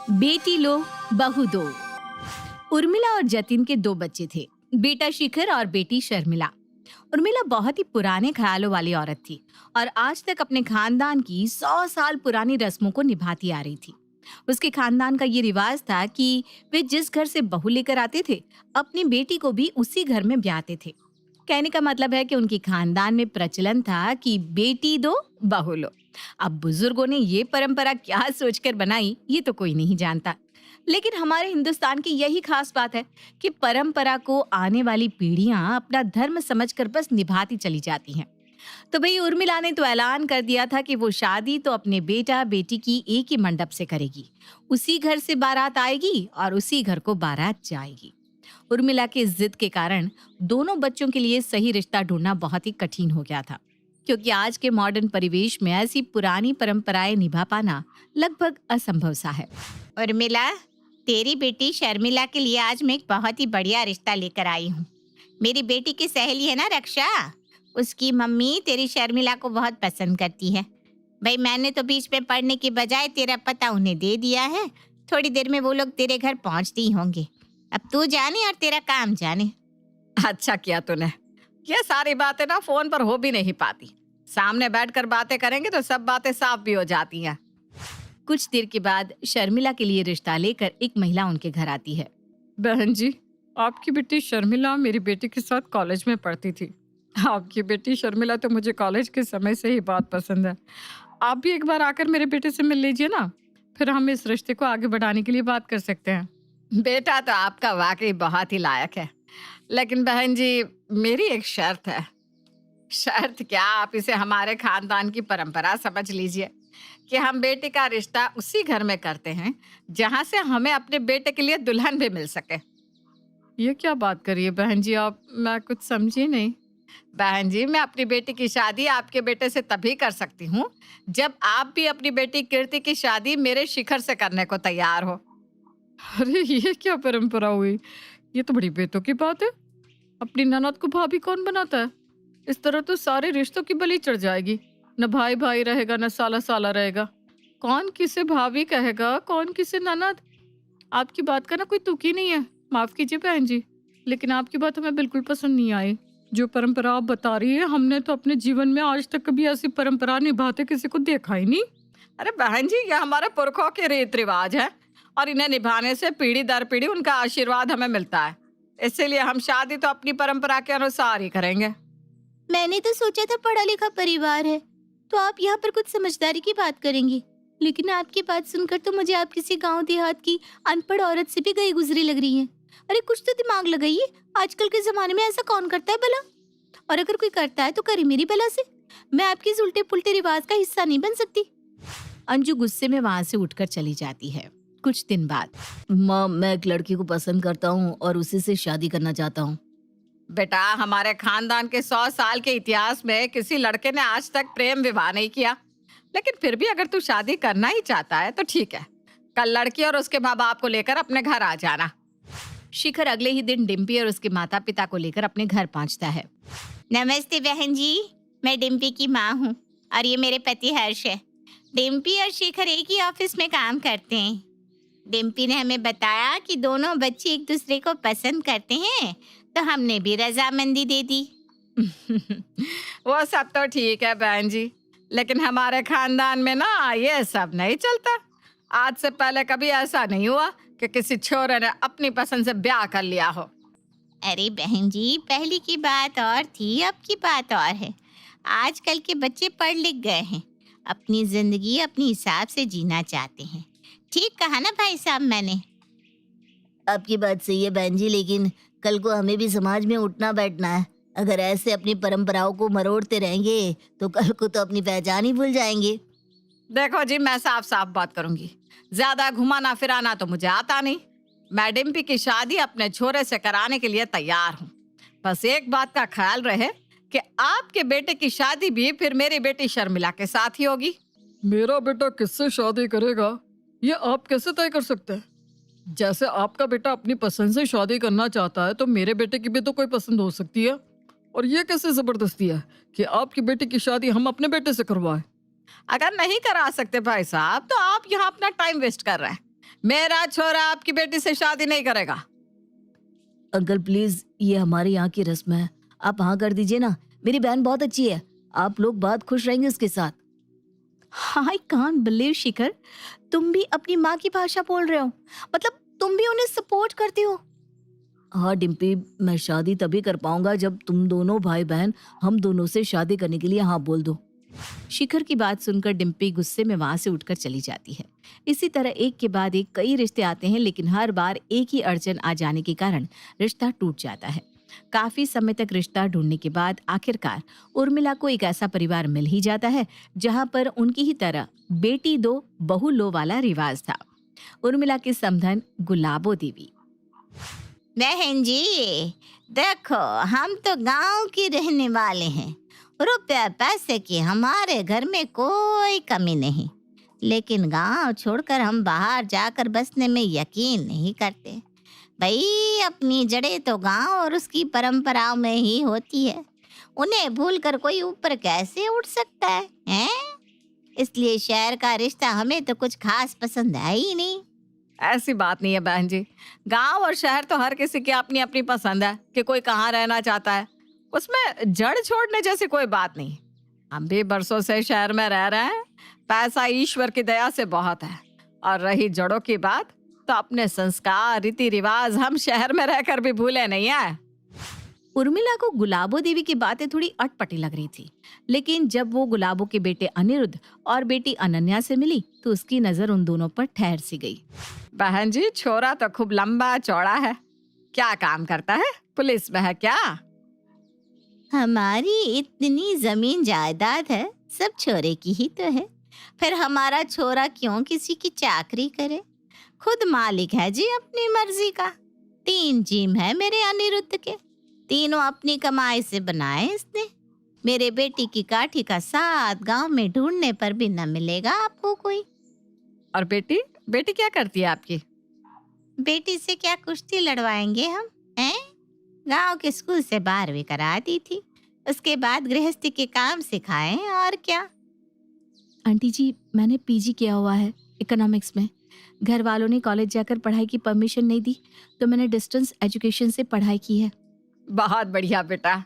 बेटी लो बहू दो। उर्मिला और जतिन के दो बच्चे थे, बेटा शिखर और बेटी शर्मिला। उर्मिला बहुत ही पुराने ख्यालों वाली औरत थी और आज तक अपने खानदान की 100 साल पुरानी रस्मों को निभाती आ रही थी। उसके खानदान का ये रिवाज था कि वे जिस घर से बहू लेकर आते थे, अपनी बेटी को भी उसी घर में ब्याहते थे। कहने का मतलब है कि उनके खानदान में प्रचलन था कि बेटी दो बहू लो। अब बुजुर्गों ने ये परंपरा क्या सोचकर बनाई, ये तो कोई नहीं जानता। लेकिन हमारे हिंदुस्तान की यही खास बात है कि परंपरा को आने वाली पीढ़ियां अपना धर्म समझकर बस निभाती चली जाती हैं। तो भाई उर्मिला ने तो ऐलान कर दिया था कि वो शादी तो अपने बेटा बेटी की एक ही मंडप से करेगी। उसी घर से बारात आएगी और उसी घर को बारात जाएगी। उर्मिला के जिद के कारण दोनों बच्चों के लिए सही रिश्ता ढूंढना बहुत ही कठिन हो गया था, क्योंकि आज के मॉडर्न परिवेश में ऐसी पुरानी परंपराएं निभा पाना लगभग असंभव सा है। उर्मिला, तेरी बेटी शर्मिला के लिए आज मैं एक बहुत ही बढ़िया रिश्ता लेकर आई हूँ। मेरी बेटी की सहेली है ना रक्षा, उसकी मम्मी तेरी शर्मिला को बहुत पसंद करती है। भाई मैंने तो बीच में पढ़ने के बजाय तेरा पता उन्हें दे दिया है। थोड़ी देर में वो लोग तेरे घर पहुँचते ही होंगे। अब तू जाने और तेरा काम जाने। अच्छा किया तूने। ये सारी बातें ना फोन पर हो भी नहीं पाती। सामने बैठकर बातें करेंगे तो सब बातें साफ भी हो जाती हैं। कुछ देर के बाद शर्मिला के लिए रिश्ता लेकर एक महिला उनके घर आती है। बहन जी, आपकी बेटी शर्मिला मेरी बेटी के साथ कॉलेज में पढ़ती थी। आपकी बेटी शर्मिला तो मुझे कॉलेज के समय से ही बहुत पसंद है। आप भी एक बार आकर मेरे बेटे से मिल लीजिए ना, फिर हम इस रिश्ते को आगे बढ़ाने के लिए बात कर सकते हैं। बेटा तो आपका वाकई बहुत ही लायक है, लेकिन बहन जी मेरी एक शर्त है। शर्त क्या? आप इसे हमारे खानदान की परंपरा समझ लीजिए कि हम बेटी का रिश्ता उसी घर में करते हैं जहां से हमें अपने बेटे के लिए दुल्हन भी मिल सके। ये क्या बात करिए बहन जी आप? मैं कुछ समझी नहीं। बहन जी, मैं अपनी बेटी की शादी आपके बेटे से तभी कर सकती हूँ जब आप भी अपनी बेटी कीर्ति की शादी मेरे शिखर से करने को तैयार हो। अरे ये क्या परंपरा हुई? ये तो बड़ी बेतुकी बात है। अपनी ननद को भाभी कौन बनाता है? इस तरह तो सारे रिश्तों की बलि चढ़ जाएगी। न भाई भाई रहेगा, न साला साला रहेगा। कौन किसे भाभी कहेगा, कौन किसे ननद? आपकी बात का ना कोई तुक ही नहीं है। माफ कीजिए बहन जी, लेकिन आपकी बात हमें बिल्कुल पसंद नहीं आई। जो परंपरा आप बता रही है, हमने तो अपने जीवन में आज तक कभी ऐसी परंपरा निभाते किसी को देखा ही नहीं। अरे बहन जी, ये हमारे पुरखों के रीत रिवाज है और इन्हें निभाने से पीढ़ी दर पीढ़ी उनका आशीर्वाद हमें मिलता है। इसीलिए हम शादी तो अपनी परंपरा के अनुसार ही करेंगे। मैंने तो सोचा था पढ़ा लिखा परिवार है तो आप यहाँ पर कुछ समझदारी की बात करेंगी, लेकिन आपकी बात सुनकर तो मुझे आप किसी गांव देहात की अनपढ़ औरत से भी गई गुजरी लग रही हैं। अरे कुछ तो दिमाग लगाइए, आजकल के जमाने में ऐसा कौन करता है भला? और अगर कोई करता है तो करे मेरी भला से। मैं आपके इस उल्टे पुल्टे रिवाज का हिस्सा नहीं बन सकती। अंजू गुस्से में वहां से उठकर चली जाती है। कुछ दिन बाद, माँ, मैं एक लड़की को पसंद करता हूँ और उसी से शादी करना चाहता हूँ। बेटा, हमारे खानदान के 100 साल के इतिहास में किसी लड़के ने आज तक प्रेम विवाह नहीं किया। लेकिन फिर भी अगर तू शादी करना ही चाहता है तो ठीक है, कल लड़की और उसके माँ बाप को लेकर अपने घर आ जाना। शिखर अगले ही दिन डिम्पी और उसके माता पिता को लेकर अपने घर पहुंचता है। नमस्ते बहन जी, मैं डिम्पी की माँ हूँ और ये मेरे पति हर्ष है। डिम्पी और शिखर एक ही ऑफिस में काम करते हैं। डिम्पी ने हमें बताया कि दोनों बच्चे एक दूसरे को पसंद करते हैं, तो हमने भी रजामंदी दे दी। वो सब तो ठीक है बहन जी, लेकिन हमारे खानदान में ना ये सब नहीं चलता। आज से पहले कभी ऐसा नहीं हुआ कि किसी छोरे ने अपनी पसंद से ब्याह कर लिया हो। अरे बहन जी, पहले की बात और थी, अब की बात और है। आजकल के बच्चे पढ़ लिख गए हैं, अपनी जिंदगी अपने हिसाब से जीना चाहते हैं। ठीक कहा ना भाई साहब मैंने? आपकी बात सही है बहन जी, लेकिन कल को हमें भी समाज में उठना बैठना है। अगर ऐसे अपनी परंपराओं को मरोड़ते रहेंगे तो कल को तो अपनी पहचान ही भूल जाएंगे। देखो जी, मैं साफ साफ बात करूंगी। ज्यादा घुमाना फिराना तो मुझे आता नहीं। मैं डिम्पी की शादी अपने छोरे से कराने के लिए तैयार हूँ। बस एक बात का ख्याल रहे कि आपके बेटे की शादी भी फिर मेरी बेटी शर्मिला के साथ ही होगी। मेरा बेटा किससे शादी करेगा ये आप कैसे तय कर सकते हैं? जैसे आपका बेटा अपनी पसंद से शादी करना चाहता है तो मेरे बेटे की भी तो कोई पसंद हो सकती है। और ये कैसे जबरदस्ती है कि आपकी बेटी की शादी हम अपने बेटे से करवाएं? अगर नहीं करा सकते भाई साहब तो आप यहाँ अपना टाइम वेस्ट कर रहे हैं। मेरा छोरा आपकी बेटी से शादी नहीं करेगा। अंकल प्लीज, ये हमारे यहाँ की रस्म है, आप हाँ कर दीजिए ना। मेरी बहन बहुत अच्छी है, आप लोग बहुत खुश रहेंगे उसके साथ। आई कांट बिलीव शिखर, तुम भी अपनी माँ की भाषा बोल रहे हो, मतलब तुम भी उन्हें सपोर्ट करते हो। हाँ डिम्पी, मैं शादी तभी कर पाऊंगा जब तुम दोनों भाई बहन हम दोनों से शादी करने के लिए हाँ बोल दो। शिखर की बात सुनकर डिम्पी गुस्से में वहां से उठकर चली जाती है। इसी तरह एक के बाद एक कई रिश्ते आते हैं, लेकिन हर बार एक ही अड़चन आ जाने के कारण रिश्ता टूट जाता है। काफी समय तक रिश्ता ढूंढने के बाद आखिरकार उर्मिला को एक ऐसा परिवार मिल ही जाता है जहां पर उनकी ही तरह बेटी दो बहू लो वाला रिवाज था। उर्मिला के समधन गुलाबो देवी। बहन जी देखो, हम तो गांव के रहने वाले हैं, रुपया पैसे की हमारे घर में कोई कमी नहीं, लेकिन गांव छोड़कर हम बाहर जाकर बसने में यकीन नहीं करते। भाई अपनी जड़ें तो गांव और उसकी परंपराओं में ही होती है, उन्हें भूलकर कोई ऊपर कैसे उठ सकता है, हैं? इसलिए शहर का रिश्ता हमें तो कुछ खास पसंद है ही नहीं। ऐसी बात नहीं है बहन जी, गांव और शहर तो हर किसी की अपनी अपनी पसंद है कि कोई कहाँ रहना चाहता है, उसमें जड़ छोड़ने जैसी कोई बात नहीं। हम भी बरसों से शहर में रह रहे हैं, पैसा ईश्वर की दया से बहुत है, और रही जड़ों की बात तो अपने संस्कार रीति रिवाज हम शहर में रहकर भी भूले नहीं है। उर्मिला को गुलाबो देवी की बातें थोड़ी अटपटी लग रही थी, लेकिन जब वो गुलाबो के बेटे अनिरुद्ध और बेटी अनन्या से मिली तो उसकी नजर उन दोनों पर ठहर सी गई। बहन जी छोरा तो खूब लंबा चौड़ा है, क्या काम करता है, पुलिस में है क्या? हमारी इतनी जमीन जायदाद है, सब छोरे की ही तो है, फिर हमारा छोरा क्यों किसी की चाकरी करे? खुद मालिक है जी अपनी मर्जी का। 3 जिम है मेरे अनिरुद्ध के, तीनों अपनी कमाई से बनाए इसने। मेरे बेटी की काठी का साथ गांव में ढूंढने पर भी न मिलेगा आपको कोई। और बेटी बेटी क्या करती है आपकी? बेटी से क्या कुश्ती लड़वाएंगे हम, हैं? गांव के स्कूल से 12वीं करा दी थी, उसके बाद गृहस्थी के काम सिखाए और क्या। आंटी जी, मैंने पीजी किया हुआ है इकोनॉमिक्स में। घर वालों ने कॉलेज जाकर पढ़ाई की परमिशन नहीं दी तो मैंने डिस्टेंस एजुकेशन से पढ़ाई की है। बहुत बढ़िया बेटा।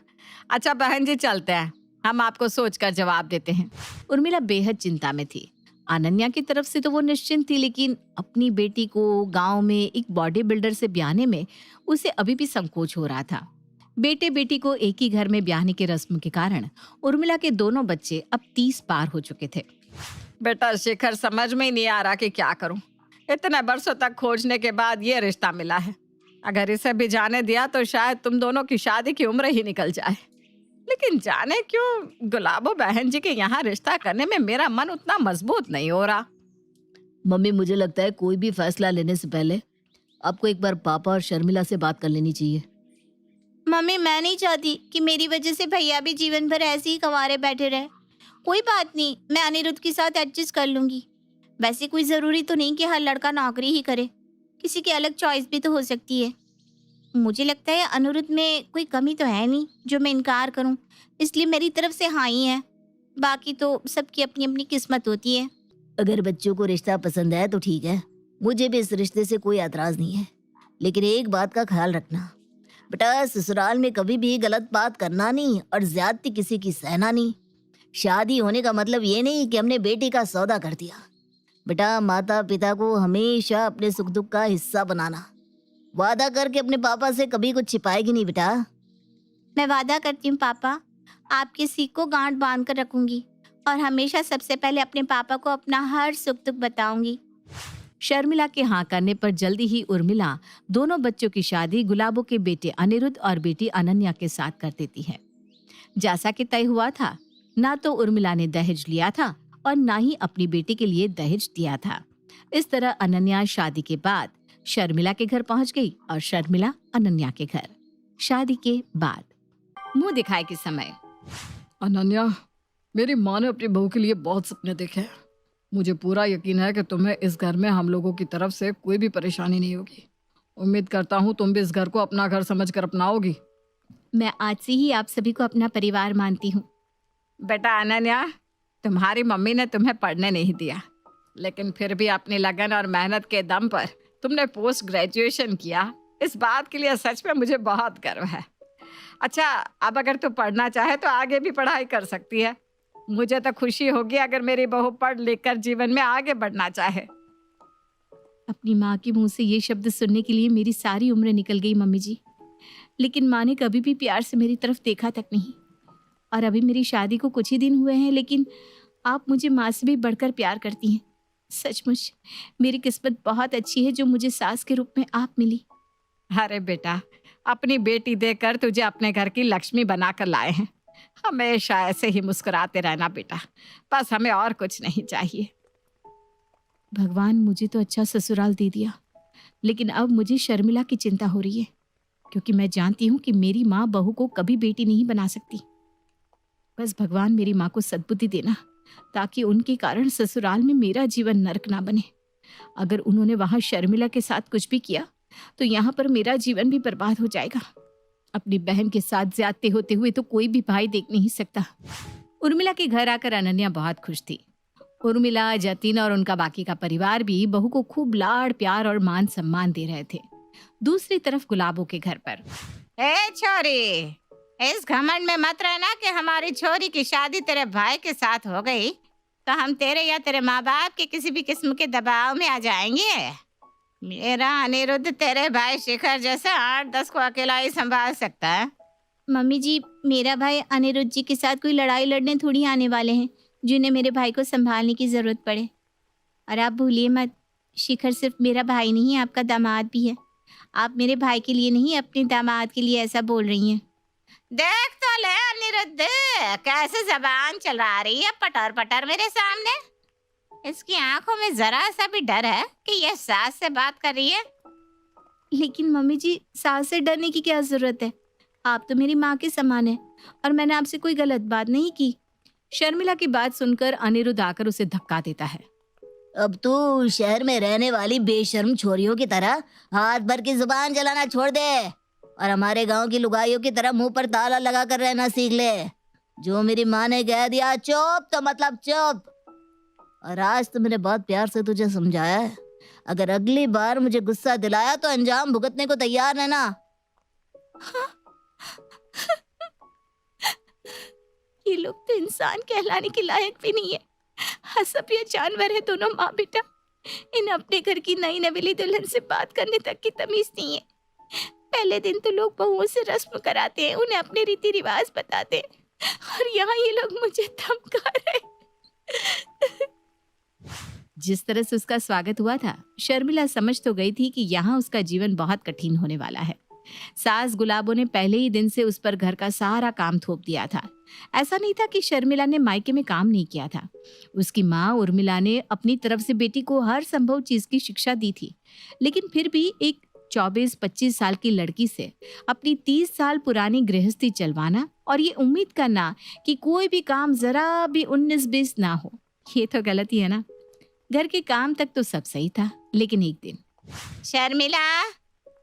अच्छा बहन जी चलते हैं, हम आपको सोचकर जवाब देते हैं। उर्मिला बेहद चिंता में थी। अनन्या की तरफ से तो वो निश्चिंत थी, लेकिन अपनी बेटी को गांव में एक बॉडी बिल्डर से ब्याहने में उसे अभी भी संकोच हो रहा था। बेटे बेटी को एक ही घर में ब्याहने की रस्म के कारण उर्मिला के दोनों बच्चे अब 30 पार हो चुके थे। बेटा शिखर समझ में ही नहीं आ रहा कि क्या करूं, इतने बरसों तक खोजने के बाद ये रिश्ता मिला है। अगर इसे भी जाने दिया तो शायद तुम दोनों की शादी की उम्र ही निकल जाए, लेकिन जाने क्यों गुलाबो बहन जी के यहाँ रिश्ता करने में मेरा मन उतना मजबूत नहीं हो रहा। मम्मी, मुझे लगता है कोई भी फैसला लेने से पहले आपको एक बार पापा और शर्मिला से बात कर लेनी चाहिए। मम्मी मैं नहीं चाहती कि मेरी वजह से भैया भी जीवन भर ऐसे ही कंवारे बैठे रहे। कोई बात नहीं, मैं अनिरुद्ध के साथ एडजस्ट कर लूंगी। वैसे कोई जरूरी तो नहीं कि हर लड़का नौकरी ही करे, किसी की अलग चॉइस भी तो हो सकती है। मुझे लगता है अनिरुद्ध में कोई कमी तो है नहीं जो मैं इनकार करूं, इसलिए मेरी तरफ से हाँ ही है। बाकी तो सबकी अपनी अपनी किस्मत होती है। अगर बच्चों को रिश्ता पसंद है तो ठीक है, मुझे भी इस रिश्ते से कोई एतराज नहीं है, लेकिन एक बात का ख्याल रखना बेटा, ससुराल में कभी भी गलत बात करना नहीं और ज्यादती किसी की सहना नहीं। शादी होने का मतलब ये नहीं कि हमने बेटी का सौदा कर दिया। बेटा, माता पिता को हमेशा अपने सुख दुख का हिस्सा बनाना। वादा करके अपने पापा से कभी कुछ छिपाएगी नहीं बेटा। मैं वादा करती हूँ पापा, आपके सीख को गांठ बांध कर रखूंगी और हमेशा सबसे पहले अपने पापा को अपना हर सुख दुख बताऊंगी। शर्मिला के हाँ करने पर जल्दी ही उर्मिला दोनों बच्चों की शादी गुलाबो के बेटे अनिरुद्ध और बेटी अनन्या के साथ कर देती है। जैसा कि तय हुआ था, ना तो उर्मिला ने दहेज लिया था और ना ही अपनी बेटी के लिए दहेज दिया था। इस तरह अनन्या शादी के बाद शर्मिला के घर पहुंच गई और शर्मिला अनन्या के घर। शादी के बाद मुंह दिखाए के समय, अनन्या, मेरी माँ ने अपनी बहू के लिए बहुत सपने देखे हैं। मुझे पूरा यकीन है कि तुम्हें इस घर में हम लोगों की तरफ से कोई भी परेशानी नहीं होगी। उम्मीद करता हूँ तुम भी इस घर को अपना घर समझकर अपनाओगी। मैं आज से ही आप सभी को अपना परिवार मानती हूँ। बेटा अनन्या, तुम्हारी मम्मी ने तुम्हें पढ़ने नहीं दिया, लेकिन फिर भी अपनी लगन और मेहनत के दम पर तुमने पोस्ट ग्रेजुएशन किया, इस बात के लिए सच में मुझे बहुत गर्व है। अच्छा, अब अगर तू पढ़ना चाहे तो आगे भी पढ़ाई कर सकती है। मुझे तो खुशी होगी अगर मेरी बहू पढ़ लिख कर जीवन में आगे बढ़ना चाहे। अपनी माँ के मुंह से ये शब्द सुनने के लिए मेरी सारी उम्र निकल गई मम्मी जी, लेकिन माँ ने कभी भी प्यार से मेरी तरफ देखा तक नहीं। और अभी मेरी शादी को कुछ ही दिन हुए हैं, लेकिन आप मुझे माँ से भी बढ़कर प्यार करती हैं। सचमुच मेरी किस्मत बहुत अच्छी है जो मुझे सास के रूप में आप मिली। अरे बेटा, अपनी बेटी देकर तुझे अपने घर की लक्ष्मी बनाकर लाए हैं। हमेशा ऐसे ही मुस्कुराते रहना बेटा, बस हमें और कुछ नहीं चाहिए। भगवान मुझे तो अच्छा ससुराल दे दिया, लेकिन अब मुझे शर्मिला की चिंता हो रही है, क्योंकि मैं जानती हूँ कि मेरी माँ बहू को कभी बेटी नहीं बना सकती। बस भगवान मेरी माँ को सद्बुद्धि देना, ताकि उनके कारण ससुराल में मेरा जीवन नरक ना बने। अगर उन्होंने वहां शर्मिला के साथ कुछ भी किया तो यहाँ पर मेरा जीवन भी बर्बाद हो जाएगा। अपनी बहन के साथ ज्यादती होते हुए तो कोई भी भाई देख नहीं सकता। उर्मिला के घर आकर अनन्या बहुत खुश थी। उर्मिला, जतिन और उनका बाकी का परिवार भी बहू को खूब लाड़ प्यार और मान सम्मान दे रहे थे। दूसरी तरफ गुलाबों के घर पर ए छोरी, इस घमंड में मत रहना कि हमारी छोरी की शादी तेरे भाई के साथ हो गई तो हम तेरे या तेरे माँ बाप के किसी भी किस्म के दबाव में आ जाएंगे। मेरा अनिरुद्ध तेरे भाई शिखर जैसे 8-10 को अकेला ही संभाल सकता है। मम्मी जी, मेरा भाई अनिरुद्ध जी के साथ कोई लड़ाई लड़ने थोड़ी आने वाले हैं जिन्हें मेरे भाई को संभालने की जरूरत पड़े। और आप भूलिए मत, शिखर सिर्फ मेरा भाई नहीं, आपका दामाद भी है। आप मेरे भाई के लिए नहीं, अपने दामाद के लिए ऐसा बोल रही हैं। देख तो ले अनिरुद्ध, कैसे जबान चला रही है पटर पटर मेरे सामने। इसकी आंखों में जरा सा भी डर है कि यह सास से बात कर रही है। लेकिन मम्मी जी, सास से डरने की क्या जरूरत है? आप तो मेरी माँ के समान है और मैंने आपसे कोई गलत बात नहीं की। शर्मिला की बात सुनकर अनिरुद्ध आकर उसे धक्का देता है। अब तू शहर में रहने वाली बेशर्म छोरियों की तरह हाथ भर की जुबान चलाना छोड़ दे और हमारे गांव की लुगाइयों की तरह मुंह पर ताला लगा कर रहना सीख ले। जो मेरी माँ ने कह दिया चुप तो मतलब चुप। और आज तो मैंने बहुत प्यार से तुझे समझाया है, अगर अगली बार मुझे गुस्सा दिलाया तो अंजाम भुगतने को तैयार रहना। ये लोग तो इंसान कहलाने के लायक भी नहीं है। हसब या जानवर है दोनों माँ बेटा। इन्हें अपने घर की नई नवेली दुल्हन से बात करने तक की तमीज नहीं है। पहले दिन तो लोग बहुओं से रस्म कराते हैं, उन्हें अपने रीति रिवाज बताते हैं, और यहाँ ये लोग मुझे धमका रहे। जिस तरह से उसका स्वागत हुआ था, शर्मिला समझ तो गई थी कि यहाँ उसका जीवन बहुत कठिन होने वाला है। सास गुलाबों ने पहले ही दिन से उस पर घर का सारा काम थोप दिया था। ऐसा नहीं था कि शर्मिला ने मायके में काम नहीं किया था। उसकी माँ उर्मिला ने अपनी तरफ से बेटी को हर संभव चीज की शिक्षा दी थी, लेकिन फिर भी एक 24-25 साल की लड़की से अपनी 30 साल पुरानी गृहस्थी चलवाना और ये उम्मीद करना कि कोई भी काम जरा भी 19-20 ना हो, ये तो गलती है ना। घर के काम तक तो सब सही था, लेकिन एक दिन शर्मिला,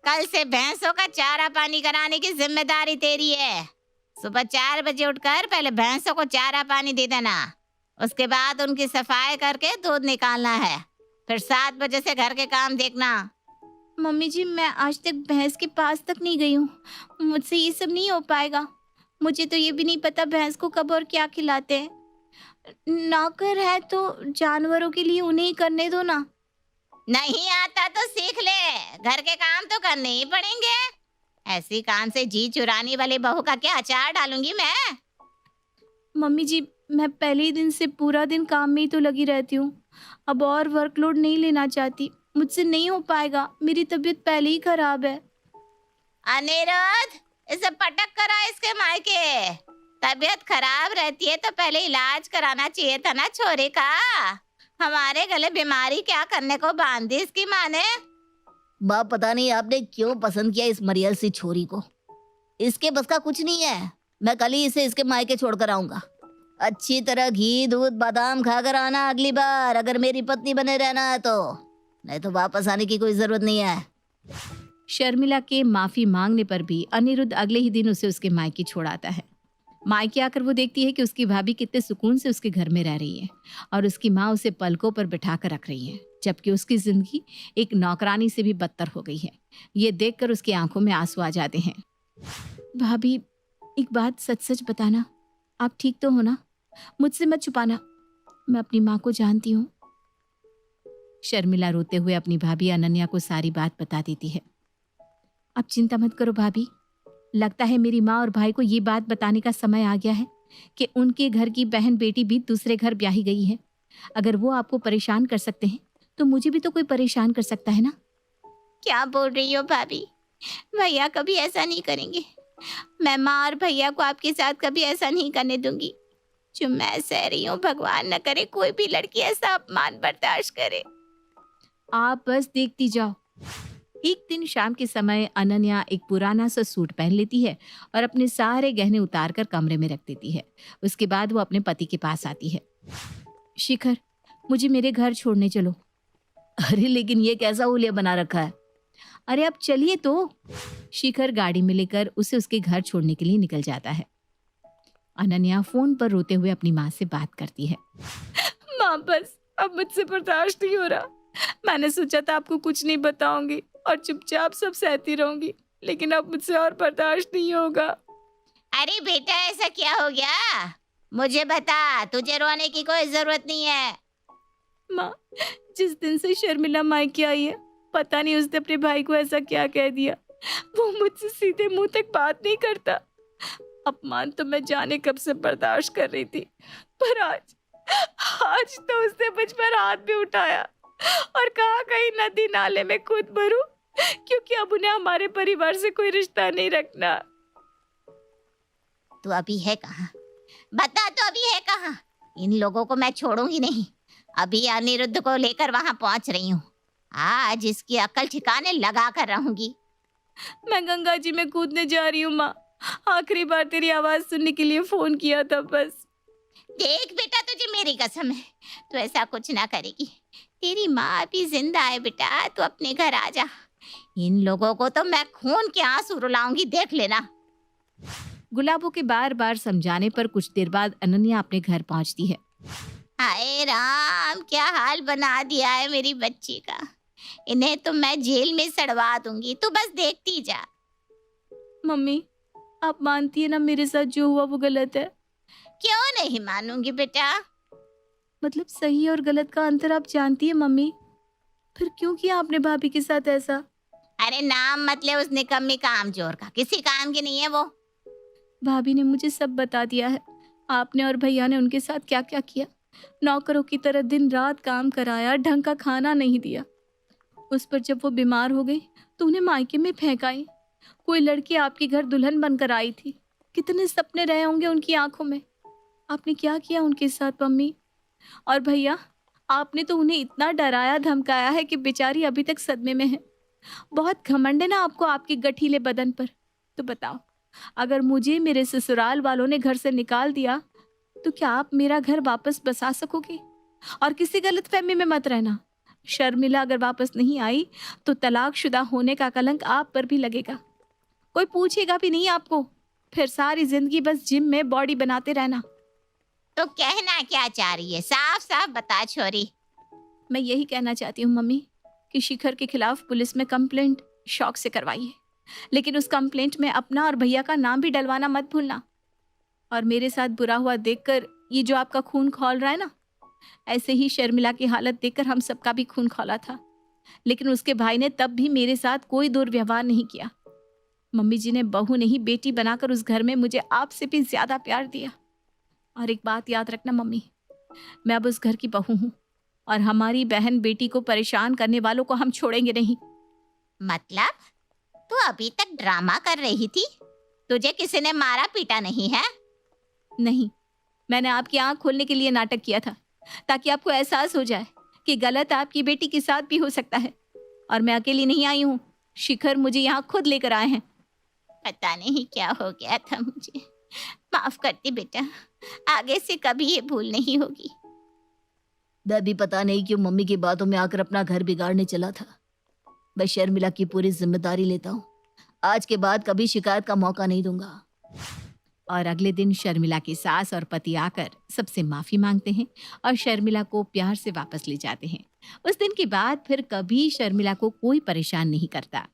कल से भैंसों का चारा पानी कराने की जिम्मेदारी तेरी है। सुबह 4 बजे उठकर पहले भैंसों को चारा पानी दे देना, उसके बाद उनकी सफाई करके दूध निकालना है, फिर 7 बजे से घर के काम देखना। मम्मी जी, मैं आज तक भैंस के पास तक नहीं गई हूँ, मुझसे ये सब नहीं हो पाएगा। मुझे तो ये भी नहीं पता भैंस को कब और क्या खिलाते हैं। नौकर है तो जानवरों के लिए उन्हें ही करने दो ना। नहीं आता तो सीख ले, घर के काम तो करने ही पड़ेंगे। ऐसी कान से जी चुराने वाली बहू का क्या अचार डालूंगी मैं। मम्मी जी, मैं पहले ही दिन से पूरा दिन काम में ही तो लगी रहती हूँ, अब और वर्कलोड नहीं लेना चाहती। मुझसे नहीं हो पाएगा, मेरी तबीयत पहले ही खराब है। अनिरुद्ध, इसे पटक करा इसके मायके। तबीयत खराब रहती है तो पहले इलाज कराना चाहिए था ना छोरे का। हमारे गले बीमारी क्या करने को बांध दी इसकी माँ ने। बाप, पता नहीं आपने क्यों पसंद किया इस मरियल सी छोरी को। इसके बस का कुछ नहीं है। मैं कल ही इसे इसके मायके छोड़कर आऊंगा। अच्छी तरह घी दूध बादाम खाकर आना अगली बार, अगर मेरी पत्नी बने रहना है तो, नहीं तो वापस आने की कोई जरूरत नहीं है। शर्मिला के माफी मांगने पर भी अनिरुद्ध अगले ही दिन उसे उसके मायके छोड़ाता है। मायके आकर वो देखती है कि उसकी भाभी कितने सुकून से उसके घर में रह रही है और उसकी माँ उसे पलकों पर बिठा कर रख रही है, जबकि उसकी जिंदगी एक नौकरानी से भी बदतर हो गई है। ये देखकर उसकी आंखों में आंसू आ जाते हैं। भाभी, एक बात सच सच बताना, आप ठीक तो हो ना? मुझसे मत छुपाना, मैं अपनी माँ को जानती हूँ। शर्मिला रोते हुए अपनी भाभी अनन्या को सारी बात बता देती है। अब चिंता मत करो भाभी, लगता है मेरी माँ और भाई को ये बात बताने का समय आ गया है कि उनके घर की बहन बेटी भी दूसरे घर ब्याही गई है। अगर वो आपको परेशान कर सकते हैं तो मुझे भी तो कोई परेशान कर सकता है ना? क्या बोल रही हो भाभी? भैया कभी ऐसा नहीं करेंगे। मैं माँ और भैया को आपके साथ कभी ऐसा नहीं करने दूंगी। जो मैं सह रही हूँ, भगवान न करे कोई भी लड़की ऐसा अपमान बर्दाश्त करे। आप बस देखती जाओ। एक दिन शाम के समय अनन्या एक पुराना सा सूट पहन लेती है और अपने सारे गहने उतार कर कमरे में रख देती है। उसके बाद वो अपने पति के पास आती है। शिखर, मुझे मेरे घर छोड़ने चलो। अरे लेकिन ये कैसा हुलिया बना रखा है? अरे अब चलिए तो। शिखर गाड़ी में लेकर उसे उसके घर छोड़ने के लिए निकल जाता है। अनन्या फोन पर रोते हुए अपनी माँ से बात करती है। माँ, बस अब मुझसे बर्दाश्त नहीं हो रहा। मैंने सोचा था आपको कुछ नहीं बताऊंगी और चुपचाप सब सहती रहूंगी, लेकिन अब मुझसे और बर्दाश्त नहीं होगा। अरे बेटा, ऐसा क्या हो गया? मुझे बता, तुझे रोने की कोई जरूरत नहीं है। माँ, जिस दिन से शर्मिला मायके आई है, पता नहीं उसने अपने भाई को ऐसा क्या कह दिया। वो मुझसे सीधे मुंह तक बात नहीं करता। अपमान तो मैं जाने कब से बर्दाश्त कर रही थी, पर आज तो उसने मुझ पर हाथ भी उठाया और कहा कहीं नदी नाले में खुद मरूं, क्योंकि अब उन्हें हमारे परिवार से कोई रिश्ता नहीं रखना। तू अभी है कहाँ? बता, तो अभी है कहाँ? इन लोगों को मैं छोड़ूंगी नहीं। अभी अनिरुद्ध को लेकर वहां पहुंच रही हूँ। आज इसकी अकल ठिकाने लगा कर रहूंगी। मैं गंगा जी में कूदने जा रही हूँ माँ। आखिरी बार तेरी आवाज सुनने के लिए फोन किया था बस। देख बेटा, तुझे मेरी कसम है, तू ऐसा कुछ ना करेगी। तेरी माँ अभी जिंदा है बेटा, तू अपने घर आ जा। इन लोगों को तो मैं खून के आंसू रुलाऊंगी, देख लेना। गुलाबों के बार बार समझाने पर कुछ देर बाद अनन्या अपने घर पहुंचती है। हाय राम, क्या हाल बना दिया है मेरी बच्ची का। इन्हें तो मैं जेल में सड़वा दूंगी, तू बस देखती जा। मम्मी, आप मानती है ना मेरे साथ जो हुआ वो गलत है? क्यों नहीं मानूंगी बेटा? मतलब सही और गलत का अंतर आप जानती है मम्मी, फिर क्यों किया आपने भाभी के साथ ऐसा? अरे नाम मत ले उस निकम्मी कामचोर का, किसी काम की नहीं है वो। भाभी ने मुझे सब बता दिया है। आपने और भैया ने उनके साथ क्या क्या किया। नौकरों की तरह दिन रात काम कराया, ढंग का खाना नहीं दिया। उस पर जब वो बीमार हो गई तो उन्हें मायके में फेंकाई। कोई लड़की आपके घर दुल्हन बनकर आई थी, कितने सपने रहे होंगे उनकी आंखों में। आपने क्या किया उनके साथ मम्मी? और भैया, आपने तो उन्हें इतना डराया धमकाया है कि बेचारी अभी तक सदमे में है। बहुत घमंड है ना आपको आपके गठीले बदन पर। तो बताओ, अगर मुझे मेरे ससुराल वालों ने घर से निकाल दिया तो क्या आप मेरा घर वापस बसा सकोगे? और किसी गलतफहमी में मत रहना, शर्मिला अगर वापस नहीं आई तो तलाकशुदा होने का कलंक आप पर भी लगेगा। कोई पूछेगा भी नहीं आपको, फिर सारी जिंदगी बस जिम में बॉडी बनाते रहना। तो कहना क्या चाह रही है? साफ साफ बता छोरी। मैं यही कहना चाहती हूँ मम्मी कि शिखर के खिलाफ पुलिस में कंप्लेंट शौक से करवाइए, लेकिन उस कंप्लेंट में अपना और भैया का नाम भी डलवाना मत भूलना। और मेरे साथ बुरा हुआ देखकर ये जो आपका खून खौल रहा है ना, ऐसे ही शर्मिला की हालत देखकर हम सबका भी खून खौला था, लेकिन उसके भाई ने तब भी मेरे साथ कोई दुर्व्यवहार नहीं किया। मम्मी जी ने बहू नहीं बेटी बनाकर उस घर में मुझे आपसे भी ज्यादा प्यार दिया। और एक बात याद रखना मम्मी, मैं अब उस घर की बहू हूँ और हमारी बहन बेटी को परेशान करने वालों को हम छोड़ेंगे नहीं। मतलब तू अभी तक ड्रामा कर रही थी? तुझे किसी ने मारा पीटा नहीं है? नहीं, मैंने आपकी आंख खोलने के लिए नाटक किया था, ताकि आपको एहसास हो जाए कि गलत आपकी बेटी के साथ भी हो सकता है। और मैं अकेली नहीं आई हूँ, शिखर मुझे यहाँ खुद लेकर आए हैं। पता नहीं क्या हो गया था मुझे, माफ करती बेटा, आगे से कभी ये भूल नहीं होगी। मैं भी पता नहीं क्यों मम्मी की बातों में आकर अपना घर बिगाड़ने चला था। मैं शर्मिला की पूरी जिम्मेदारी लेता हूँ। आज के बाद कभी शिकायत का मौका नहीं दूंगा। और अगले दिन शर्मिला की सास और पति आकर सबसे माफी मांगते हैं और शर्मिला को प्यार से वापस ले जाते हैं। उस दिन के बाद फिर कभी शर्मिला को कोई परेशान नहीं करता।